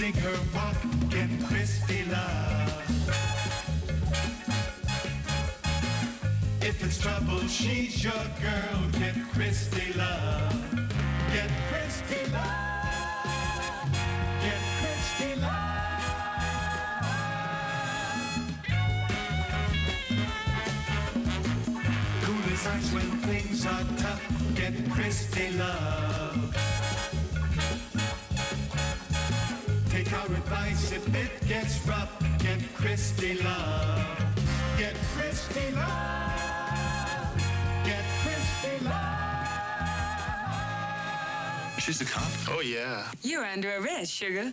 dig her walk, get Christie love. If it's trouble, she's your girl, get Christie love. Get Christie love. Get Christie love. Coolest eyes when things are tough, get Christie love. Take our advice if it gets rough, get Christie love. Get Christie love. Get Christie love. She's the cop? Oh, yeah. You're under arrest, sugar.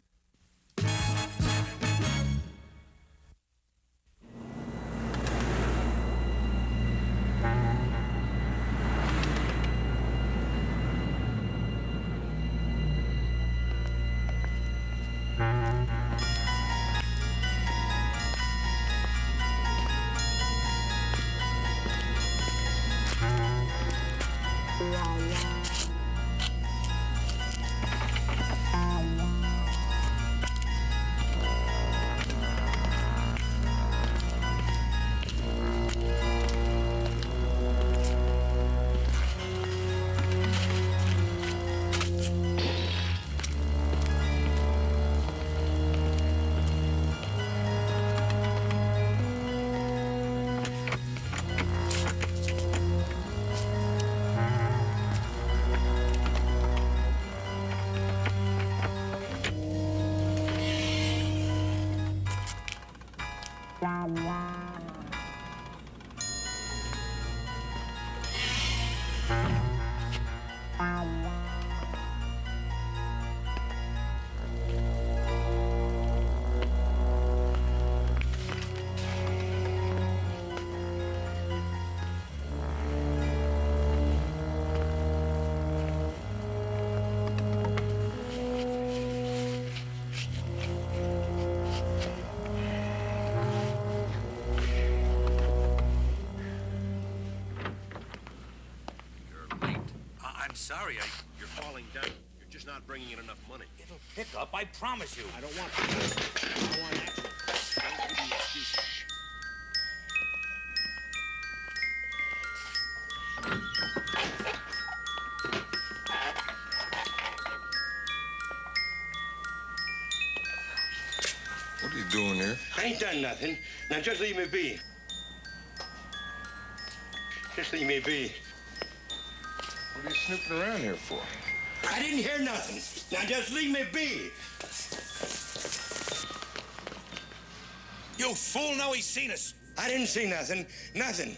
Sorry, you're falling down. You're just not bringing in enough money. It'll pick up, I promise you. I don't want to. I want action. Don't give me excuses. What are you doing here? I ain't done nothing. Now just leave me be. Just leave me be. What are you snooping around here for? I didn't hear nothing. Now just leave me be. You fool, now he's seen us. I didn't see nothing. Nothing.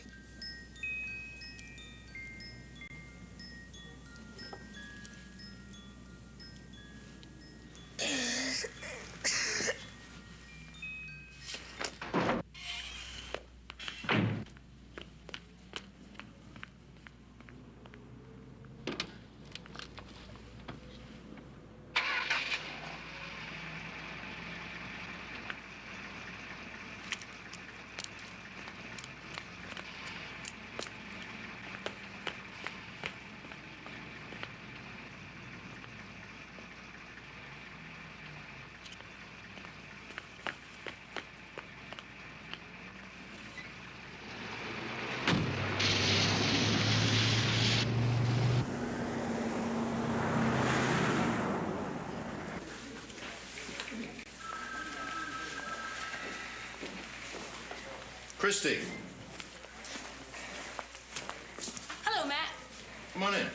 Christie. Hello, Matt. Come on in.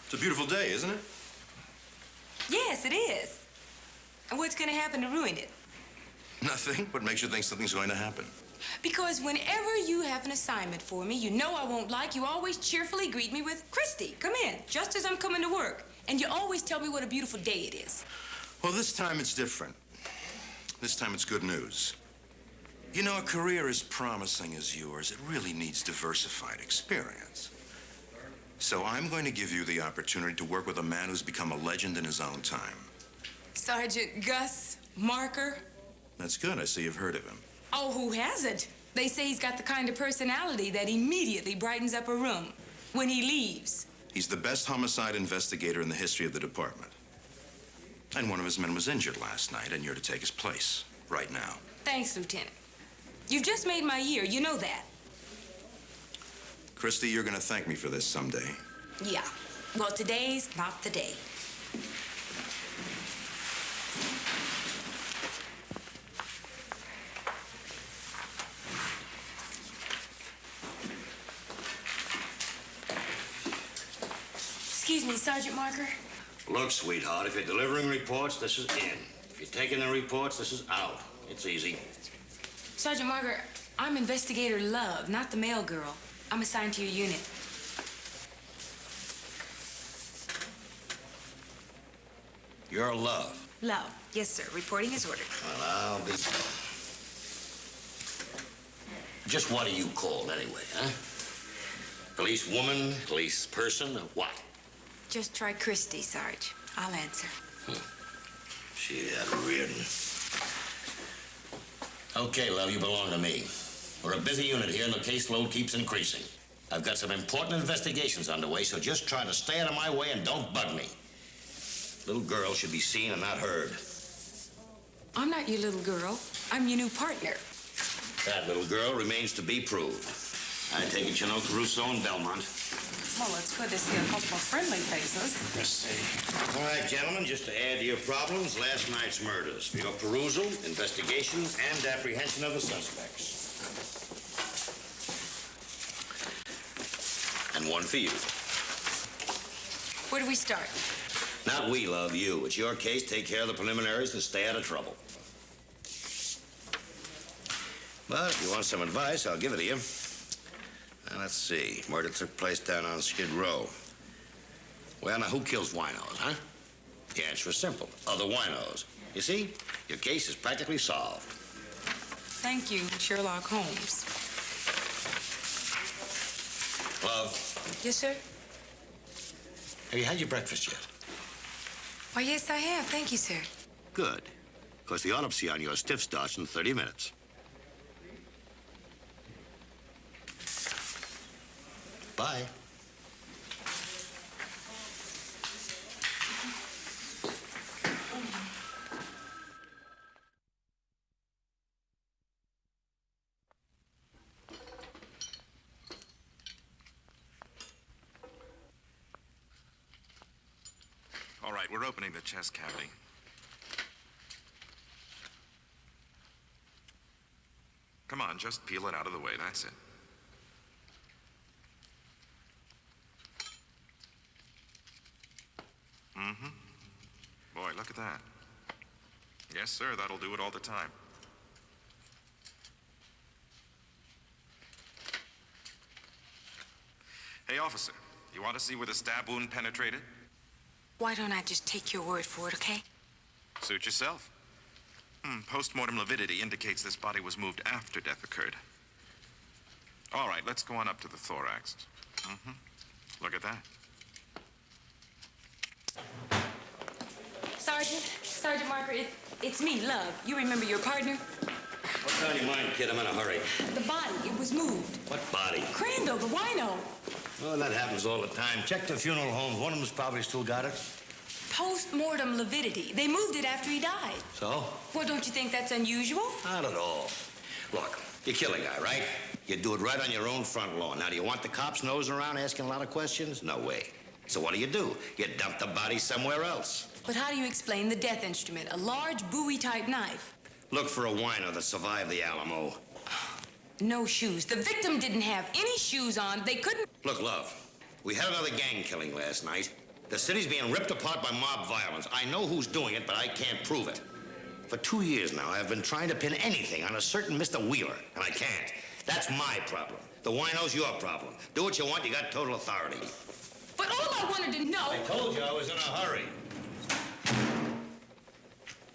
It's a beautiful day, isn't it? Yes, it is. And what's going to happen to ruin it? Nothing. What makes you think something's going to happen? Because whenever you have an assignment for me you know I won't like, you always cheerfully greet me with, Christie, come in, just as I'm coming to work. And you always tell me what a beautiful day it is. Well, this time it's different. This time it's good news. You know, a career as promising as yours, it really needs diversified experience. So I'm going to give you the opportunity to work with a man who's become a legend in his own time. Sergeant Gus Marker. That's good. I see you've heard of him. Oh, who hasn't? They say he's got the kind of personality that immediately brightens up a room when he leaves. He's the best homicide investigator in the history of the department. And one of his men was injured last night, and you're to take his place right now. Thanks, Lieutenant. You've just made my year. You know that. Christie, you're going to thank me for this someday. Yeah. Well, today's not the day. Excuse me, Sergeant Marker. Look, sweetheart, if you're delivering reports, this is in. If you're taking the reports, this is out. It's easy. Sergeant Marker, I'm Investigator Love, not the mail girl. I'm assigned to your unit. You're Love. Love. Yes, sir. Reporting as ordered. Well, I'll be... Just what are you called, anyway, huh? Police woman, police person, or what? Just try Christie, Sarge. I'll answer. She had Reardon. Okay, Love, you belong to me. We're a busy unit here, and the caseload keeps increasing. I've got some important investigations underway, so just try to stay out of my way and don't bug me. Little girl should be seen and not heard. I'm not your little girl. I'm your new partner. That little girl remains to be proved. I take it you know Caruso and Belmont. Well, it's good to see a couple of friendly faces. Let's see. All right, gentlemen, just to add to your problems, last night's murders. For your perusal, investigation, and apprehension of the suspects. And one for you. Where do we start? Not we, Love, you. It's your case. Take care of the preliminaries and stay out of trouble. But if you want some advice, I'll give it to you. Now, let's see. Murder took place down on Skid Row. Well, now, who kills winos, huh? The answer is simple. Other winos. You see? Your case is practically solved. Thank you, Sherlock Holmes. Love, Yes, sir? have you had your breakfast yet? Why, yes, I have. Thank you, sir. Good. Because the autopsy on your stiff starts in 30 minutes. Bye. All right, we're opening the chest cavity. Come on, just peel it out of the way. That's it. Mm-hmm. Boy, look at that. Yes, sir, that'll do it all the time. Hey, officer, you want to see where the stab wound penetrated? Why don't I just take your word for it, okay? Suit yourself. Post-mortem lividity indicates this body was moved after death occurred. All right, let's go on up to the thorax. Look at that. Sergeant Marker, it's me, Love. You remember your partner? What's on your mind, kid? I'm in a hurry. The body, it was moved. What body? Crandall, the wino. Well, that happens all the time. Check the funeral homes. One of them's probably still got it. Post-mortem lividity. They moved it after he died. So? Well, don't you think that's unusual? Not at all. Look, you kill a guy, right? You do it right on your own front lawn. Now, do you want the cops nosing around asking a lot of questions? No way. So what do? You dump the body somewhere else. But how do you explain the death instrument? A large Bowie-type knife. Look for a wino that survived the Alamo. No shoes. The victim didn't have any shoes on. They couldn't... Look, Love, we had another gang killing last night. The city's being ripped apart by mob violence. I know who's doing it, but I can't prove it. For 2 years now, I've been trying to pin anything on a certain Mr. Wheeler, and I can't. That's my problem. The wino's your problem. Do what you want, you got total authority. But all I wanted to know... I told you I was in a hurry.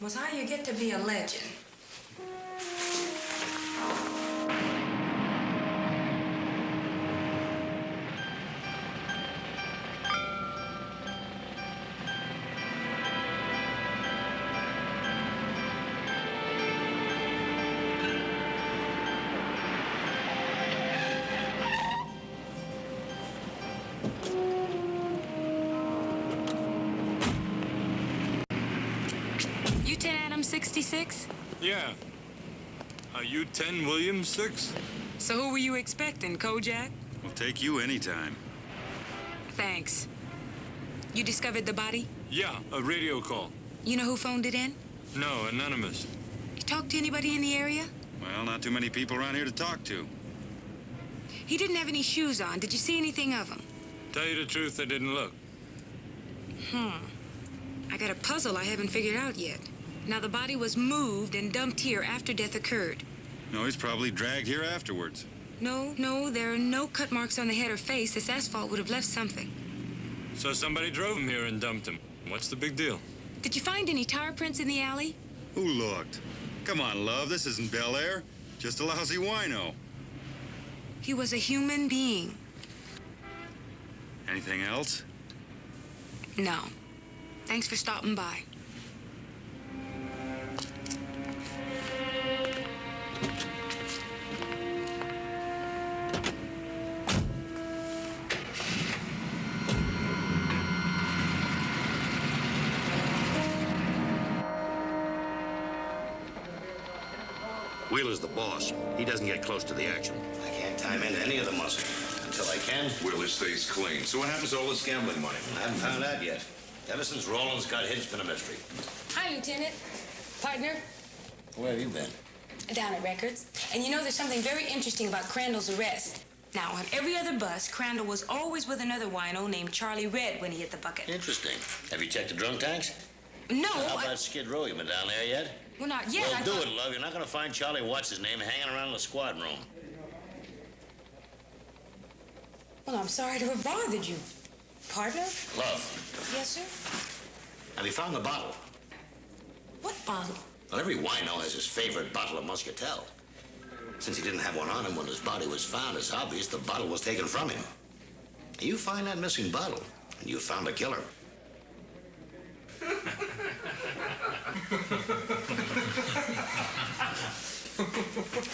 was how you get to be a legend. Williams 66? Yeah. Are you 10 Williams 6? So who were you expecting, Kojak? We'll take you anytime. Thanks. You discovered the body? Yeah, a radio call. You know who phoned it in? No, anonymous. You talked to anybody in the area? Well, not too many people around here to talk to. He didn't have any shoes on. Did you see anything of him? Tell you the truth, I didn't look. I got a puzzle I haven't figured out yet. Now, the body was moved and dumped here after death occurred. No, he's probably dragged here afterwards. No, there are no cut marks on the head or face. This asphalt would have left something. So somebody drove him here and dumped him. What's the big deal? Did you find any tire prints in the alley? Who looked? Come on, love, this isn't Bel Air. Just a lousy wino. He was a human being. Anything else? No. Thanks for stopping by. Wheeler's the boss. He doesn't get close to the action. I can't time into any of the muscle. Until I can. Wheeler stays clean. So what happens to all this gambling money? I haven't found out yet. Ever since Rollins got hit, it's been a mystery. Hi, Lieutenant. Partner. Where have you been? Down at Records. And you know, there's something very interesting about Crandall's arrest. Now, on every other bus, Crandall was always with another wino named Charlie Red when he hit the bucket. Interesting. Have you checked the drunk tanks? No, How about Skid Row? You been down there yet? Well, not yet. Well, do it, love. You're not going to find Charlie What's-His-Name hanging around in the squad room. Well, I'm sorry to have bothered you. Partner? Love, Yes, sir? have you found the bottle? What bottle? Well, every wino has his favorite bottle of Muscatel. Since he didn't have one on him when his body was found, it's obvious the bottle was taken from him. You find that missing bottle, and you found the killer.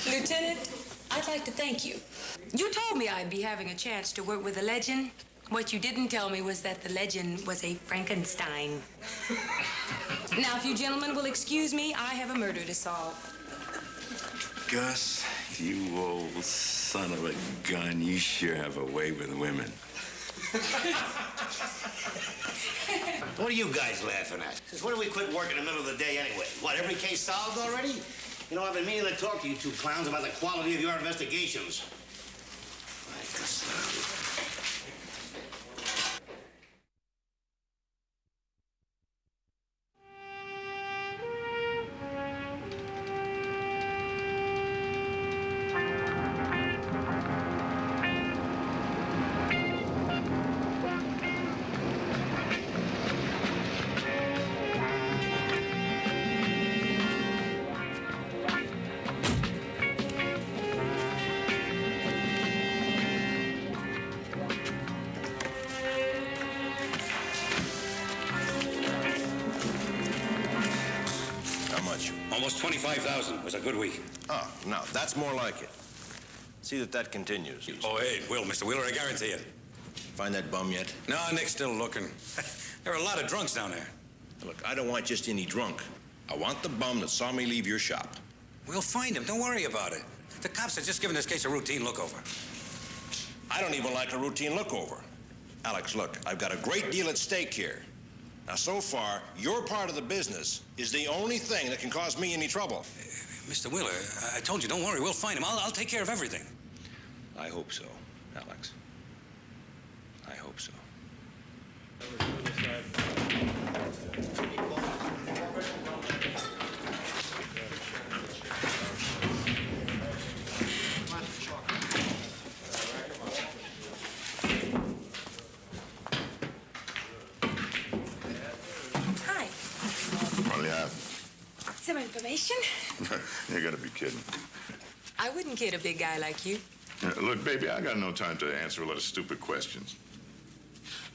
Lieutenant, I'd like to thank you. You told me I'd be having a chance to work with a legend. What you didn't tell me was that the legend was a Frankenstein. Now, if you gentlemen will excuse me, I have a murder to solve. Gus, you old son of a gun, you sure have a way with women. What are you guys laughing at? Since when do we quit work in the middle of the day anyway? What, every case solved already? You know, I've been meaning to talk to you two clowns about the quality of your investigations. Almost 25,000. It was a good week. Oh, no, that's more like it. See that continues. Oh, hey, Will, Mr. Wheeler, I guarantee it. Find that bum yet? No, Nick's still looking. There are a lot of drunks down there. Look, I don't want just any drunk. I want the bum that saw me leave your shop. We'll find him. Don't worry about it. The cops are just giving this case a routine look-over. I don't even like a routine look-over. Alex, look, I've got a great deal at stake here. Now, so far, your part of the business is the only thing that can cause me any trouble. Mr. Wheeler, I told you, don't worry. We'll find him. I'll take care of everything. I hope so, Alex. I hope so. Hi. What do you have? Some information? You gotta be kidding. I wouldn't kid a big guy like you. Look, baby, I got no time to answer a lot of stupid questions.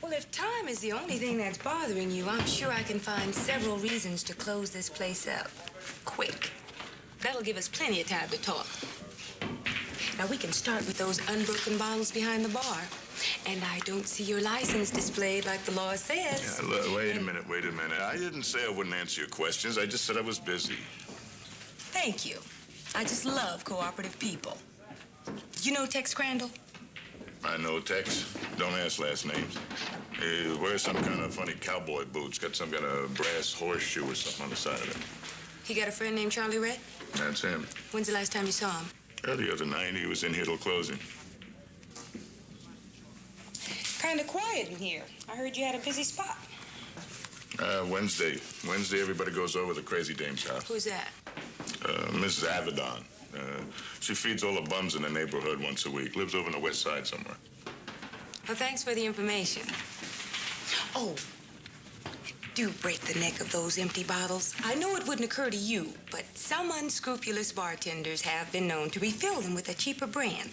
Well, if time is the only thing that's bothering you, I'm sure I can find several reasons to close this place up. Quick. That'll give us plenty of time to talk. Now, we can start with those unbroken bottles behind the bar. And I don't see your license displayed like the law says. Yeah, look, wait a minute. I didn't say I wouldn't answer your questions. I just said I was busy. Thank you. I just love cooperative people. You know Tex Crandall? I know Tex. Don't ask last names. He wears some kind of funny cowboy boots. Got some kind of brass horseshoe or something on the side of it. He got a friend named Charlie Red? That's him. When's the last time you saw him? The other night, he was in here till closing. Kind of quiet in here. I heard you had a busy spot. Wednesday. Wednesday, everybody goes over to the Crazy Dame's house. Who's that? Mrs. Avedon. She feeds all the bums in the neighborhood once a week. Lives over on the west side somewhere. Well, thanks for the information. Oh, do break the neck of those empty bottles. I know it wouldn't occur to you, but some unscrupulous bartenders have been known to refill them with a cheaper brand.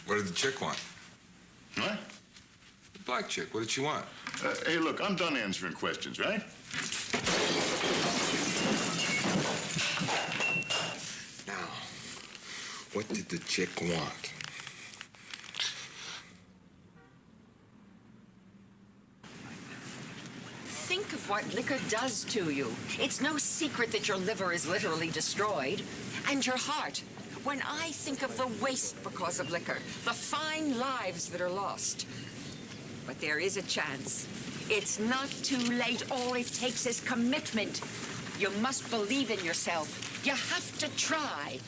What did the chick want? What? The black chick. What did she want? Hey, look, I'm done answering questions, right? Now, what did the chick want? Think of what liquor does to you. It's no secret that your liver is literally destroyed. And your heart. When I think of the waste because of liquor, the fine lives that are lost. But there is a chance. It's not too late. All it takes is commitment. You must believe in yourself. You have to try.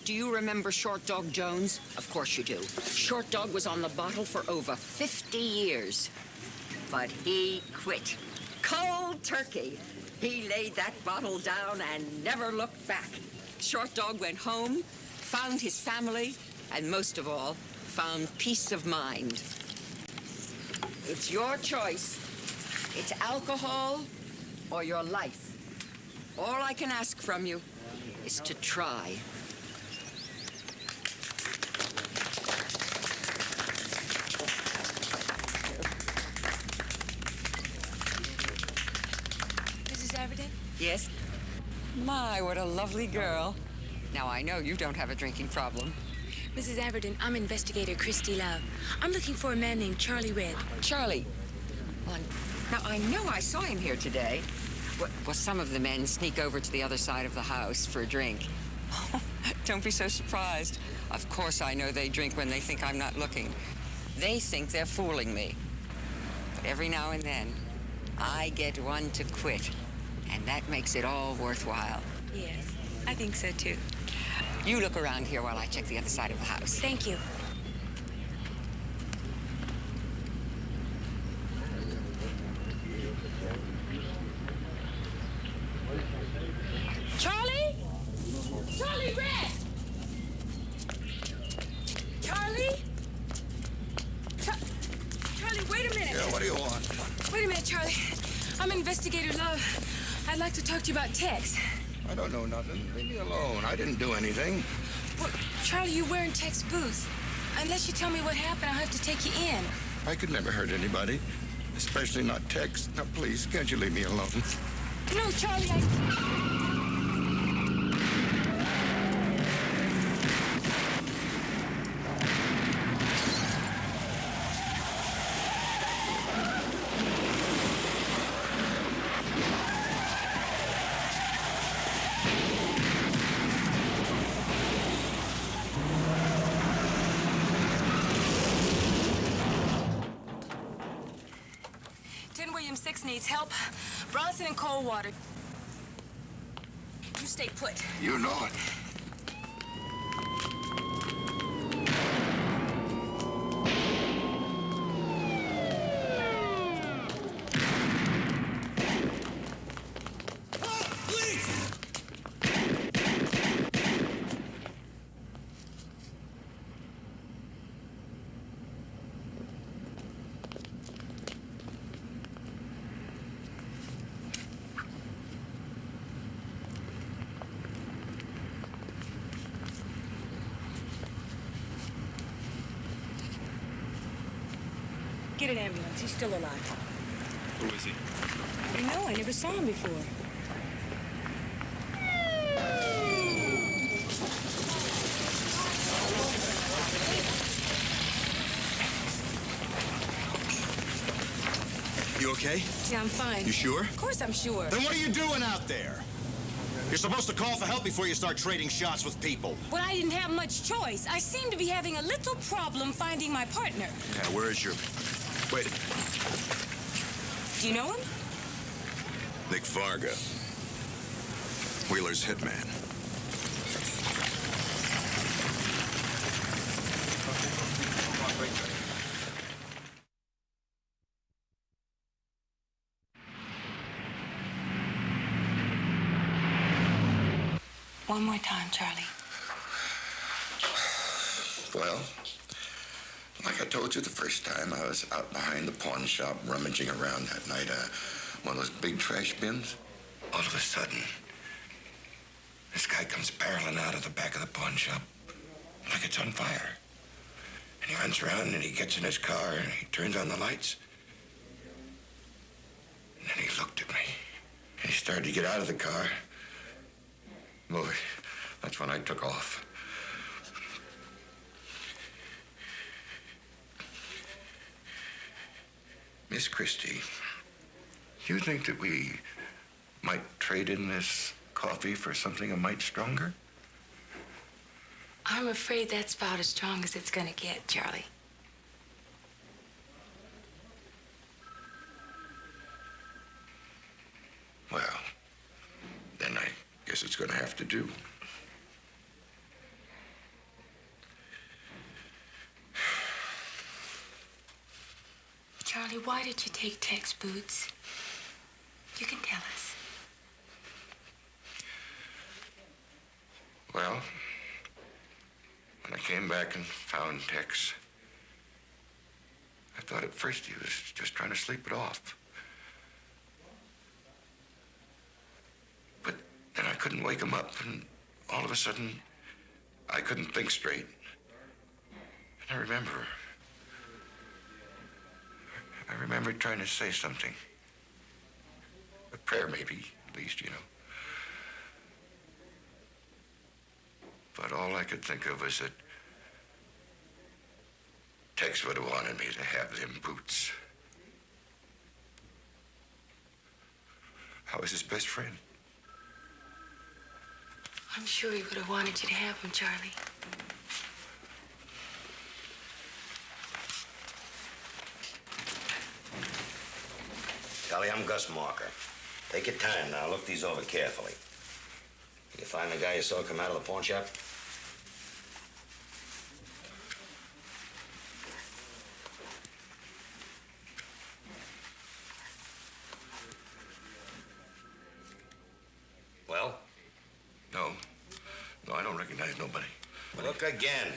Do you remember Short Dog Jones? Of course you do. Short Dog was on the bottle for over 50 years. But he quit. Cold turkey. He laid that bottle down and never looked back. Short Dog went home, found his family, and most of all, found peace of mind. It's your choice. It's alcohol or your life. All I can ask from you is to try. Mrs. Avedon? Yes? My, what a lovely girl. Now, I know you don't have a drinking problem. Mrs. Avedon, I'm investigator Christie Love. I'm looking for a man named Charlie Red. Charlie. Well, now, I know I saw him here today. Well, some of the men sneak over to the other side of the house for a drink. Don't be so surprised. Of course I know they drink when they think I'm not looking. They think they're fooling me. But every now and then, I get one to quit. And that makes it all worthwhile. Yes, I think so, too. You look around here while I check the other side of the house. Thank you. Charlie? Charlie Red! Charlie? Charlie, wait a minute. Yeah, what do you want? Wait a minute, Charlie. I'm Investigator Love. I'd like to talk to you about Tex. I don't know nothing. Leave me alone. I didn't do anything. Well, Charlie, you're wearing Tex's boots. Unless you tell me what happened, I'll have to take you in. I could never hurt anybody, especially not Tex. Now, please, can't you leave me alone? No, Charlie, William 6 needs help. Bronson and Coldwater. You stay put. You know it. Get an ambulance. He's still alive. Who is he? No, I never saw him before. You okay? Yeah, I'm fine. You sure? Of course I'm sure. Then what are you doing out there? You're supposed to call for help before you start trading shots with people. Well, I didn't have much choice. I seem to be having a little problem finding my partner. Yeah, where is your... Wait. Do you know him? Nick Varga. Wheeler's hitman. One more time, Charlie. Well, like I told you the first time, I was out behind the pawn shop rummaging around that night, one of those big trash bins. All of a sudden, this guy comes barreling out of the back of the pawn shop like it's on fire. And he runs around and he gets in his car and he turns on the lights. And then he looked at me. And he started to get out of the car. Boy, that's when I took off. Miss Christie, do you think that we might trade in this coffee for something a mite stronger? I'm afraid that's about as strong as it's gonna get, Charlie. Well, then I guess it's going to have to do. Charlie, why did you take Tex Boots? You can tell us. Well, when I came back and found Tex, I thought at first he was just trying to sleep it off. But then I couldn't wake him up, and all of a sudden, I couldn't think straight. And I remember trying to say something. A prayer, maybe, at least, you know. But all I could think of was that Tex would have wanted me to have them boots. I was his best friend. I'm sure he would have wanted you to have them, Charlie. Charlie, I'm Gus Marker. Take your time now. Look these over carefully. You find the guy you saw come out of the pawn shop? Well? No. No, I don't recognize nobody. Look again.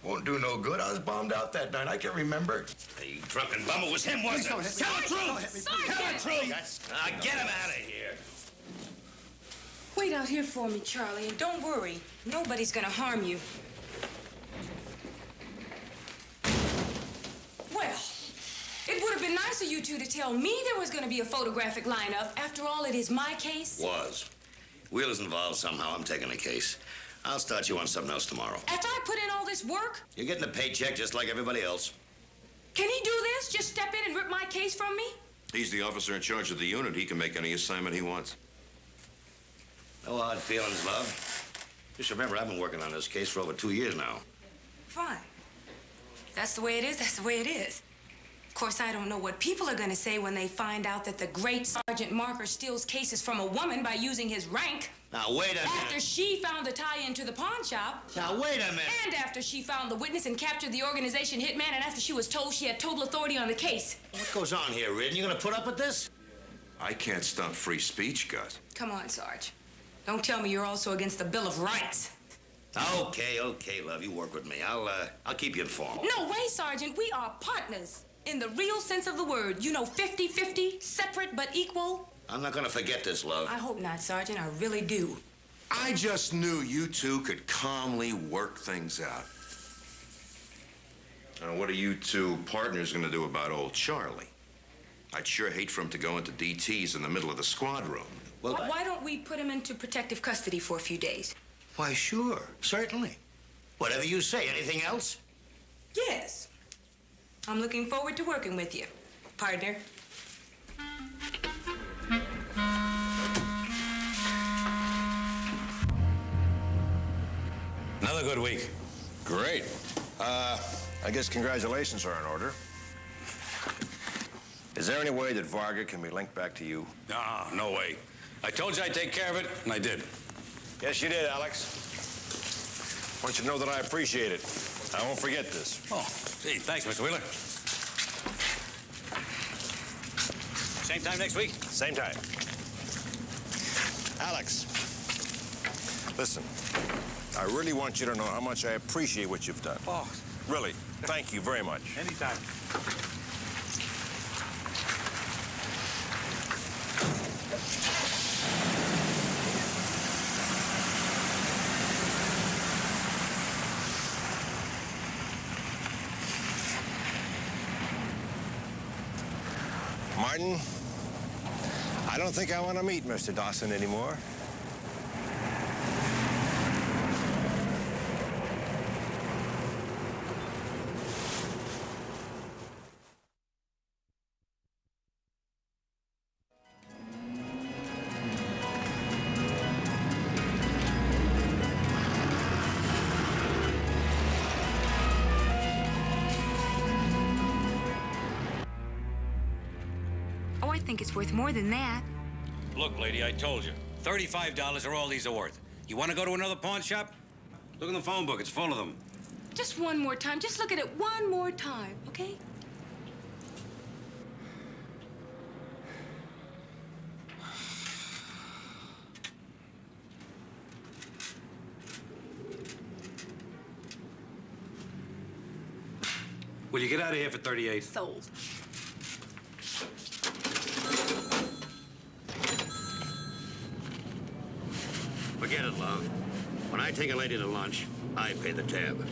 Won't do no good. I was bombed out that night. I can remember. You drunken bum. It was him, wasn't it? Tell the truth! Tell the truth! Get him out of here. Wait out here for me, Charlie, and don't worry. Nobody's gonna harm you. Well, it would have been nice of you two to tell me there was gonna be a photographic lineup. After all, it is my case. Was. Wheeler's involved somehow. I'm taking the case. I'll start you on something else tomorrow. After I put in all this work? You're getting a paycheck just like everybody else. Can he do this? Just step in and rip my case from me? He's the officer in charge of the unit. He can make any assignment he wants. No hard feelings, love. Just remember, I've been working on this case for over 2 years now. Fine. That's the way it is. That's the way it is. Of course, I don't know what people are going to say when they find out that the great Sergeant Marker steals cases from a woman by using his rank. Now, wait a minute. After she found the tie-in to the pawn shop. Now, wait a minute. And after she found the witness and captured the organization hitman, and after she was told she had total authority on the case. What goes on here, Reardon? You gonna put up with this? I can't stop free speech, Gus. Come on, Sarge. Don't tell me you're also against the Bill of Rights. Okay, love. You work with me. I'll keep you informed. No way, Sergeant. We are partners. In the real sense of the word. You know, 50-50, separate but equal. I'm not gonna forget this, love. I hope not, Sergeant. I really do. I just knew you two could calmly work things out. Now, what are you two partners going to do about old Charlie? I'd sure hate for him to go into DTs in the middle of the squad room. Well, Why don't we put him into protective custody for a few days? why, sure, certainly. Whatever you say. Anything else? Yes. I'm looking forward to working with you, partner. Another good week. Great. I guess congratulations are in order. Is there any way that Varga can be linked back to you? No way. I told you I'd take care of it, and I did. Yes, you did, Alex. I want you to know that I appreciate it. I won't forget this. Oh, gee, thanks, Mr. Wheeler. Same time next week? Same time. Alex, listen, I really want you to know how much I appreciate what you've done. Oh. Really, thank you very much. Anytime. Martin, I don't think I want to meet Mr. Dawson anymore. Oh, I think it's worth more than that. Look, lady, I told you. $35 are all these are worth. You want to go to another pawn shop? Look in the phone book. It's full of them. Just one more time. Just look at it one more time, okay? Will you get out of here for 38? Sold. Forget it, love. When I take a lady to lunch, I pay the tab.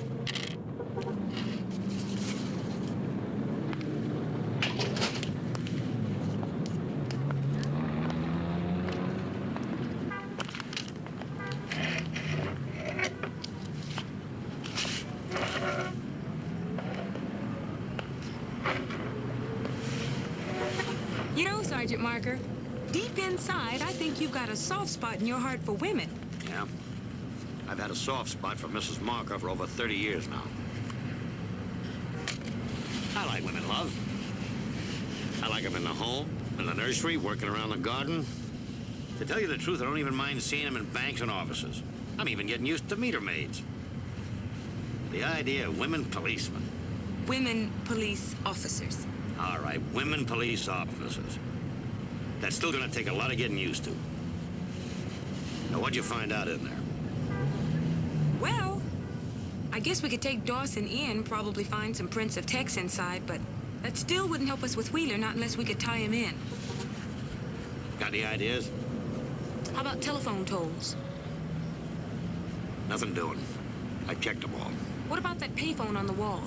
You know, Sergeant Marker, deep inside, I think you've got a soft spot in your heart for women. Yeah. I've had a soft spot for Mrs. Marker for over 30 years now. I like women, love. I like them in the home, in the nursery, working around the garden. To tell you the truth, I don't even mind seeing them in banks and offices. I'm even getting used to meter maids. The idea of women policemen. Women police officers. All right, women police officers. That's still gonna take a lot of getting used to. Now, what'd you find out in there? Well, I guess we could take Dawson in, probably find some prints of Tex inside, but that still wouldn't help us with Wheeler, not unless we could tie him in. Got any ideas? How about telephone tolls? Nothing doing. I checked them all. What about that payphone on the wall?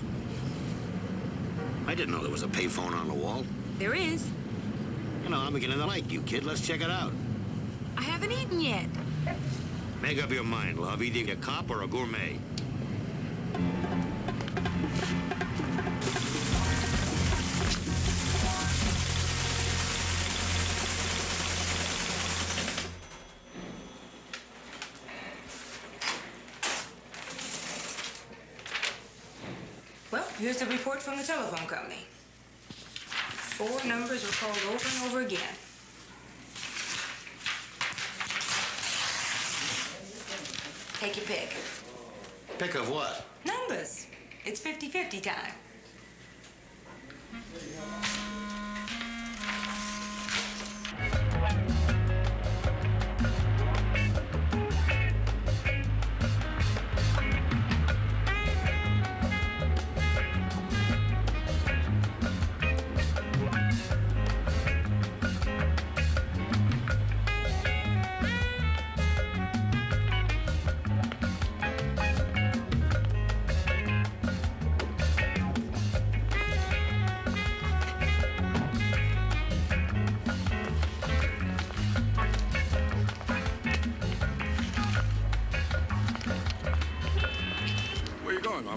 I didn't know there was a payphone on the wall. There is. You know, I'm beginning to like you, kid. Let's check it out. I haven't eaten yet. Make up your mind, love. Either a cop or a gourmet. Well, here's the report from the telephone company. 4 numbers were called over and over again. Take your pick. Pick of what? Numbers. It's 50-50 time.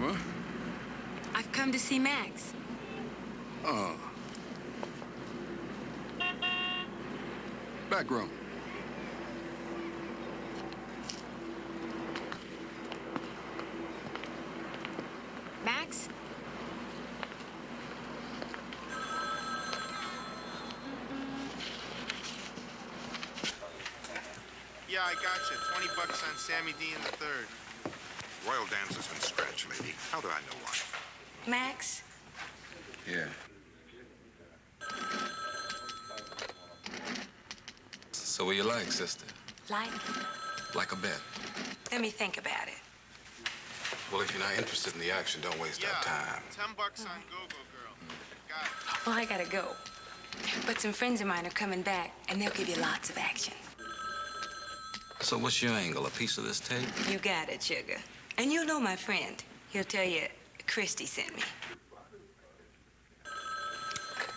Huh? I've come to see Max. Oh. Back room. Max? Yeah, I got you. $20 on Sammy D in the third. Royal dance has been scratched, lady. How do I know why? Max? Yeah. So what you like, sister? Like? Like a bet. Let me think about it. Well, if you're not interested in the action, don't waste our time. $10 on Go-Go Girl. Got it. Well, I gotta go. But some friends of mine are coming back, and they'll give you lots of action. So what's your angle? A piece of this tape? You got it, sugar. And you'll know my friend. He'll tell you Christie sent me.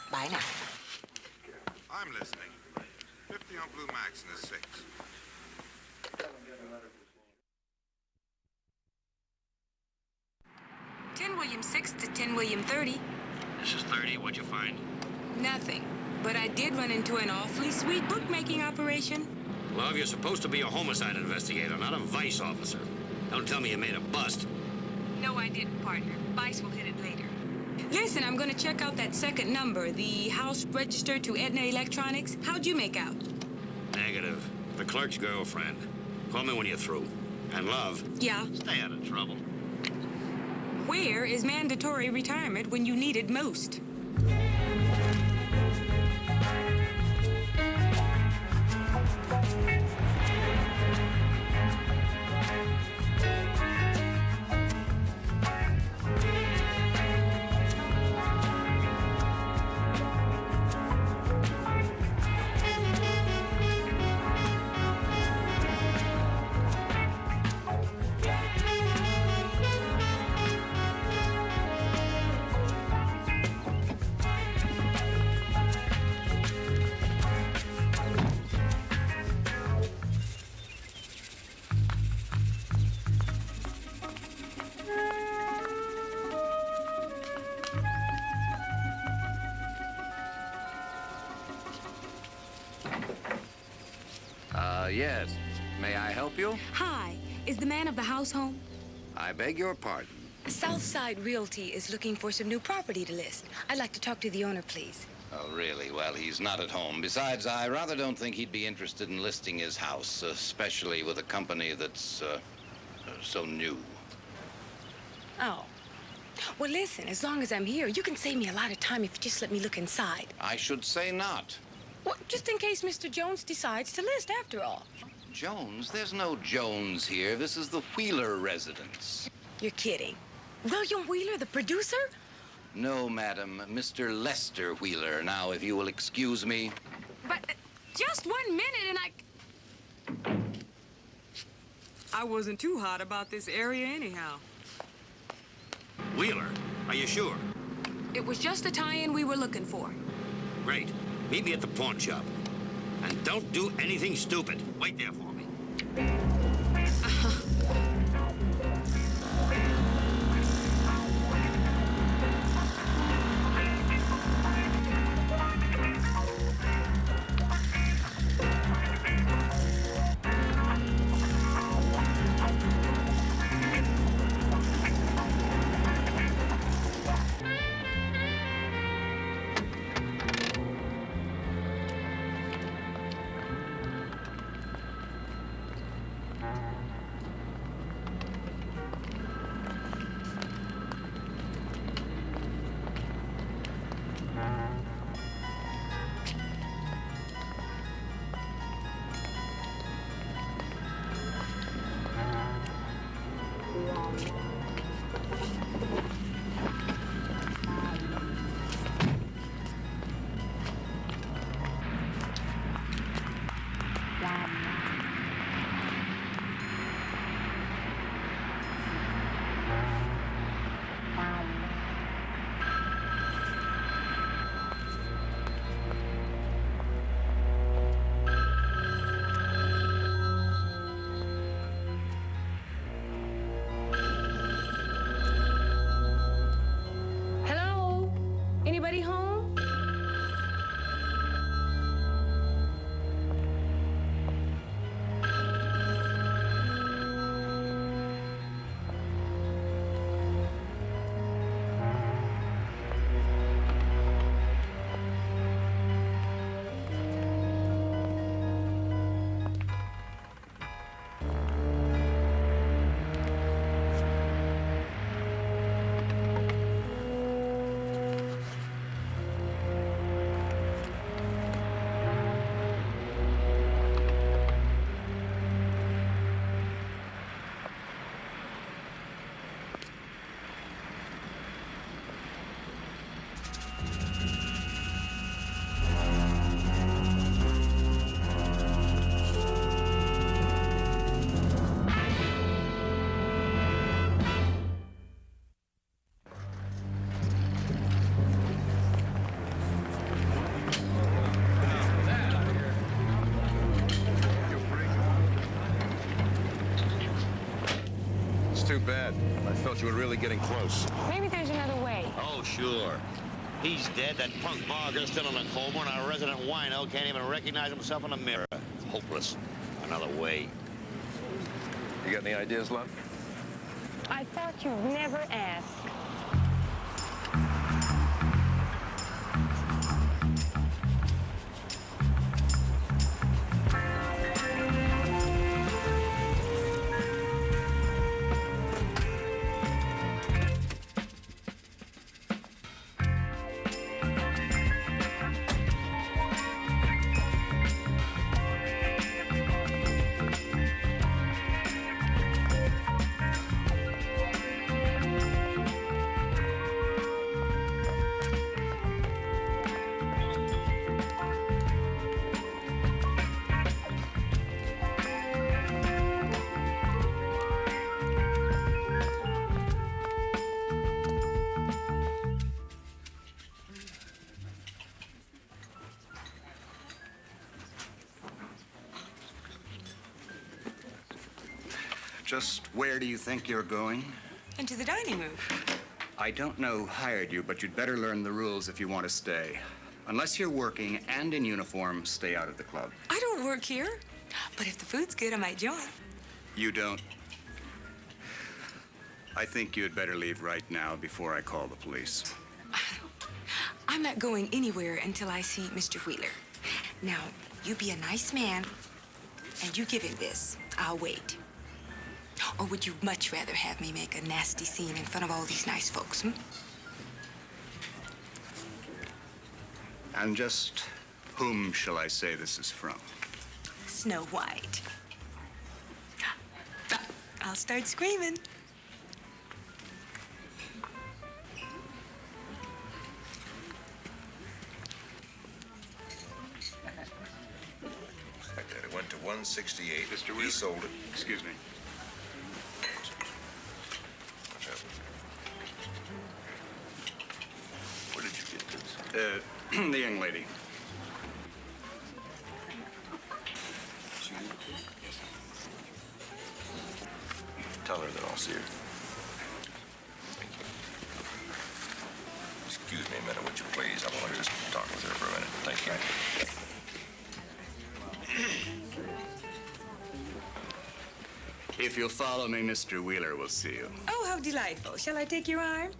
Bye now. I'm listening. 50 on Blue Max and a 6. 10 William 6 to 10 William 30. This is 30. What'd you find? Nothing. But I did run into an awfully sweet bookmaking operation. Love, you're supposed to be a homicide investigator, not a vice officer. Don't tell me you made a bust. No, I didn't, partner. Vice will hit it later. Listen, I'm gonna check out that second number, the house register to Edna Electronics. How'd you make out? Negative. The clerk's girlfriend. Call me when you're through. And love. Yeah. Stay out of trouble. Where is mandatory retirement when you need it most? Yes. May I help you? Hi. Is the man of the house home? I beg your pardon. Southside Realty is looking for some new property to list. I'd like to talk to the owner, please. Oh, really? Well, he's not at home. Besides, I rather don't think he'd be interested in listing his house, especially with a company that's, so new. Oh. Well, listen, as long as I'm here, you can save me a lot of time if you just let me look inside. I should say not. Well, just in case Mr. Jones decides to list after all. Jones? There's no Jones here. This is the Wheeler residence. You're kidding. William Wheeler, the producer? No, madam. Mr. Lester Wheeler. Now, if you will excuse me. But just 1 minute and I wasn't too hot about this area anyhow. Wheeler, are you sure? It was just the tie-in we were looking for. Great. Meet me at the pawn shop. And don't do anything stupid. Wait there for me. too bad. I felt you were really getting close. Maybe there's another way. Oh, sure. He's dead. That punk barger's still in a coma, and our resident wino can't even recognize himself in a mirror. It's hopeless. Another way. You got any ideas, love? I thought you'd never ask. Just where do you think you're going? Into the dining room. I don't know who hired you, but you'd better learn the rules if you want to stay. Unless you're working and in uniform, stay out of the club. I don't work here, but if the food's good, I might join. You don't? I think you'd better leave right now before I call the police. I'm not going anywhere until I see Mr. Wheeler. Now, you be a nice man, and you give him this. I'll wait. Or would you much rather have me make a nasty scene in front of all these nice folks, hmm? And just whom shall I say this is from? Snow White. I'll start screaming. It went to 168. Mr. We sold it. Excuse me. Where did you get this? The young lady. Tell her that I'll see her. Excuse me a minute, would you please? I want to just talk with her for a minute. Thank you. If you'll follow me, Mr. Wheeler will see you. Oh, how delightful. Shall I take your arm?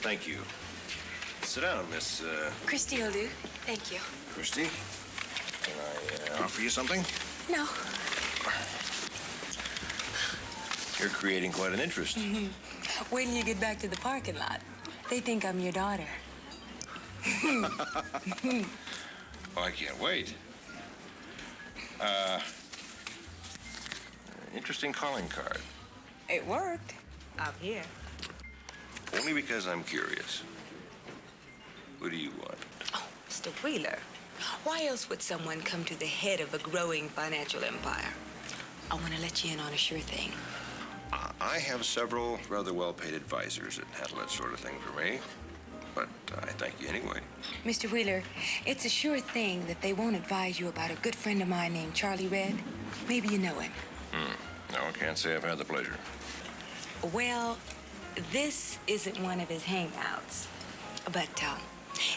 Thank you. Sit down, Miss, Christie will do. Thank you. Christie. Can I offer you something? No. You're creating quite an interest. Wait till you get back to the parking lot. They think I'm your daughter. Oh, I can't wait. Interesting calling card. It worked. Out here. Only because I'm curious. Who do you want? Oh, Mr. Wheeler. Why else would someone come to the head of a growing financial empire? I want to let you in on a sure thing. I have several rather well-paid advisors that handle that sort of thing for me. But I thank you anyway. Mr. Wheeler, it's a sure thing that they won't advise you about a good friend of mine named Charlie Red. Maybe you know him. No, I can't say I've had the pleasure. Well, this isn't one of his hangouts. But,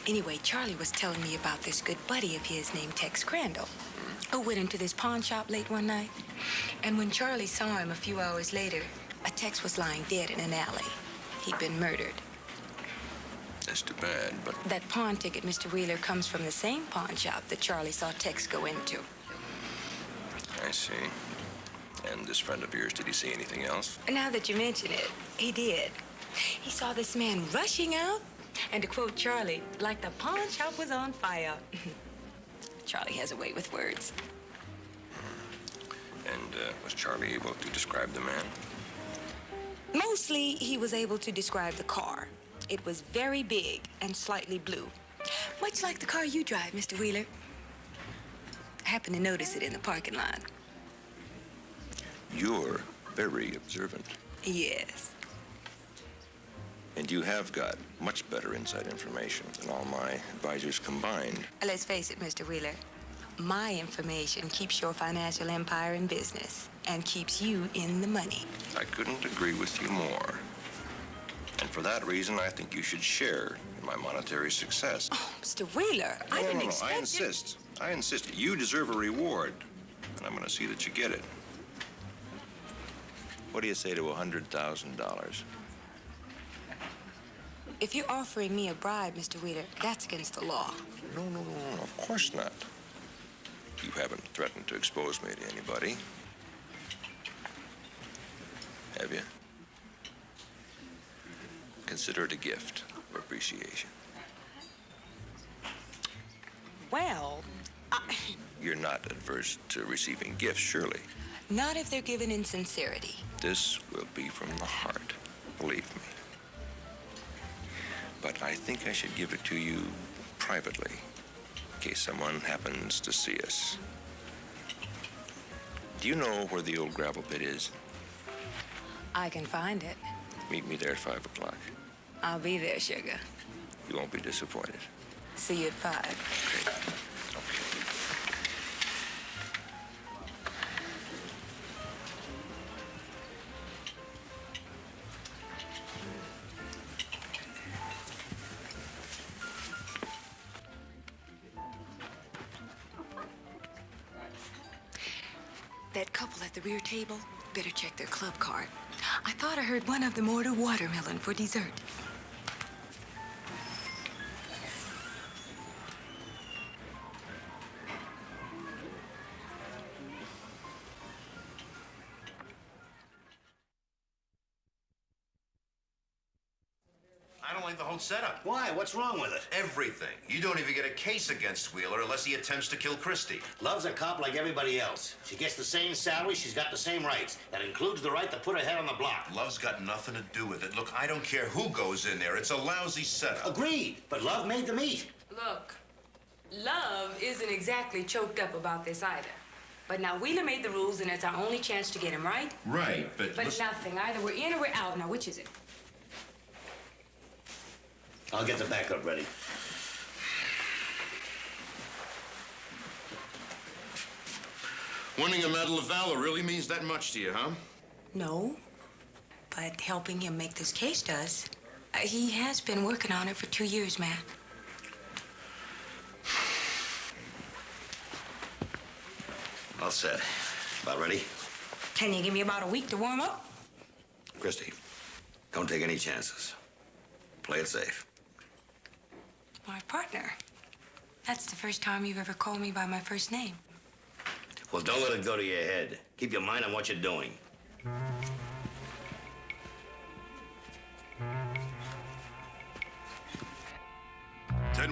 anyway, Charlie was telling me about this good buddy of his named Tex Crandall, who went into this pawn shop late one night. And when Charlie saw him a few hours later, a Tex was lying dead in an alley. He'd been murdered. That's too bad, but... That pawn ticket, Mr. Wheeler, comes from the same pawn shop that Charlie saw Tex go into. I see. And this friend of yours, did he see anything else? Now that you mention it, he did. He saw this man rushing out, and to quote Charlie, like the pawn shop was on fire. Charlie has a way with words. And was Charlie able to describe the man? Mostly, he was able to describe the car. It was very big and slightly blue. Much like the car you drive, Mr. Wheeler. I happened to notice it in the parking lot. You're very observant. Yes. And you have got much better inside information than all my advisors combined. Let's face it, Mr. Wheeler. My information keeps your financial empire in business and keeps you in the money. I couldn't agree with you more. And for that reason, I think you should share in my monetary success. Oh, Mr. Wheeler, I didn't expect I insist. I insist. You deserve a reward, and I'm going to see that you get it. What do you say to $100,000? If you're offering me a bribe, Mr. Wheeler, that's against the law. No, of course not. You haven't threatened to expose me to anybody. Have you? Consider it a gift of appreciation. Well, You're not adverse to receiving gifts, surely. not if they're given in sincerity. This will be from the heart, believe me. But I think I should give it to you privately, in case someone happens to see us. Do you know where the old gravel pit is? I can find it. Meet me there at 5 o'clock. I'll be there, sugar. You won't be disappointed. See you at 5. That couple at the rear table, better check their club card. I thought I heard one of them order watermelon for dessert. I don't like the whole setup. Why? What's wrong with it? Everything. You don't even get a case against Wheeler unless he attempts to kill Christie. Love's a cop like everybody else. She gets the same salary, she's got the same rights. That includes the right to put her head on the block. Love's got nothing to do with it. Look, I don't care who goes in there. It's a lousy setup. Agreed, but Love made the meat. Look, Love isn't exactly choked up about this either. But now Wheeler made the rules, and it's our only chance to get him, right? Right, but listen. Nothing. Either we're in or we're out. Now, which is it? I'll get the backup ready. Winning a Medal of Valor really means that much to you, huh? No, but helping him make this case does. He has been working on it for 2 years, Matt. All set. About ready? Can you give me about a week to warm up? Christie, don't take any chances. Play it safe. My partner. That's the first time you've ever called me by my first name. Well, don't let it go to your head. Keep your mind on what you're doing.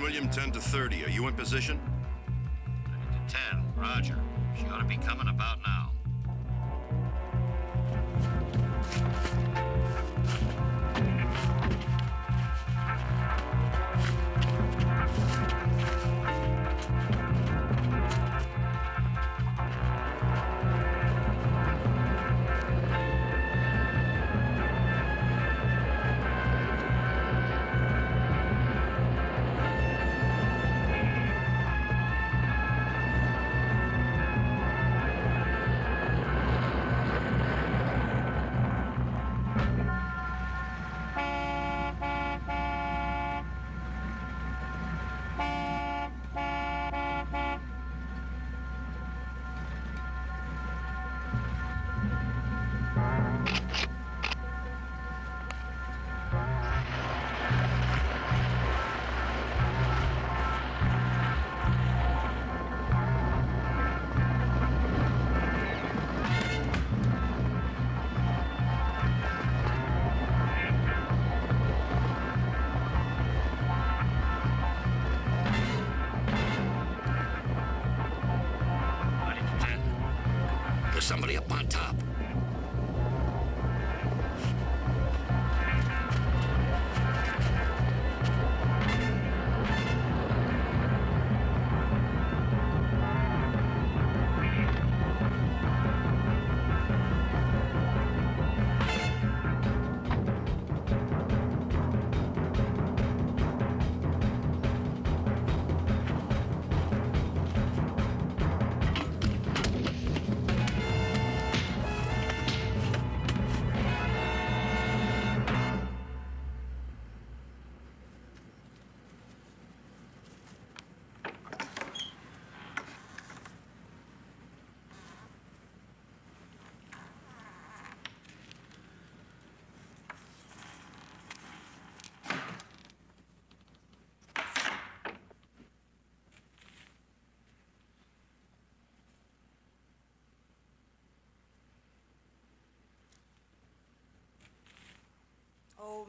William, 10 to 30. Are you in position? 10 to 10. Roger. She ought to be coming about now. Somebody up on top.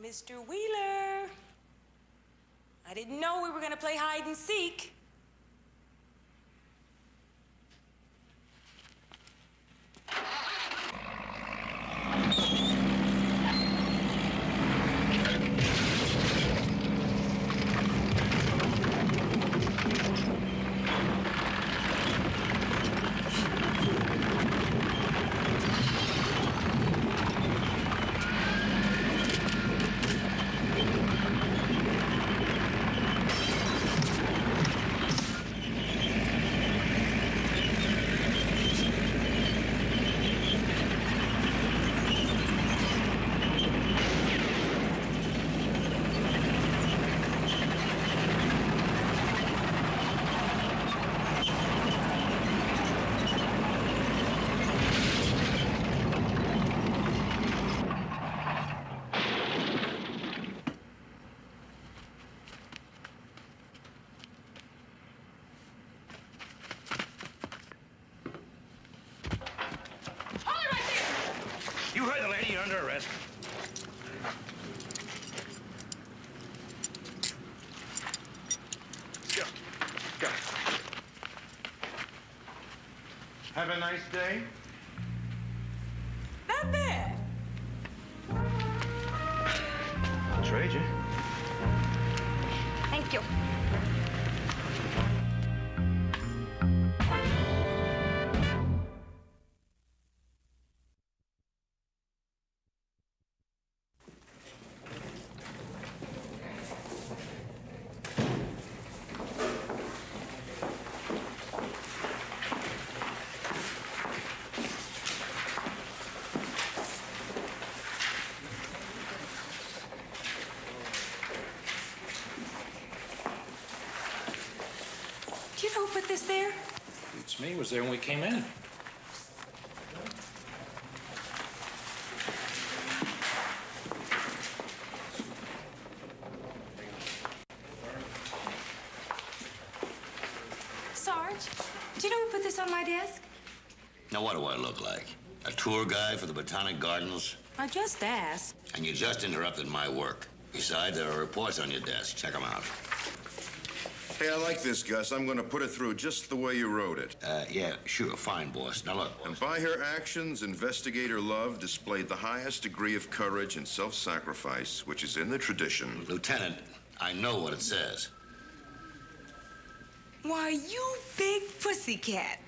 Mr. Wheeler. I didn't know we were going to play hide and seek. You heard the lady. You're under arrest. Go. Have a nice day. Not bad. I'll trade you. Thank you. Do you know who put this there? It's me. Was there when we came in. Sarge, do you know who put this on my desk? Now, what do I look like? A tour guide for the Botanic Gardens? I just asked. And you just interrupted my work. Besides, there are reports on your desk. Check them out. Hey, I like this, Gus. I'm going to put it through just the way you wrote it. Yeah, sure. Fine, boss. Now, look, boss. And by her actions, investigator Love displayed the highest degree of courage and self-sacrifice, which is in the tradition. Lieutenant, I know what it says. Why, you big pussycat.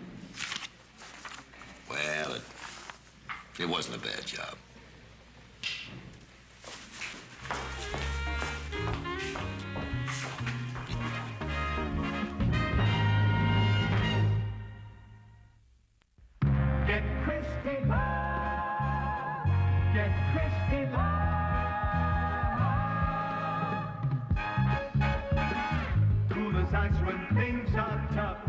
Well, it wasn't a bad job. Get Christie love. Get Christie love. Cool as ice when things are tough.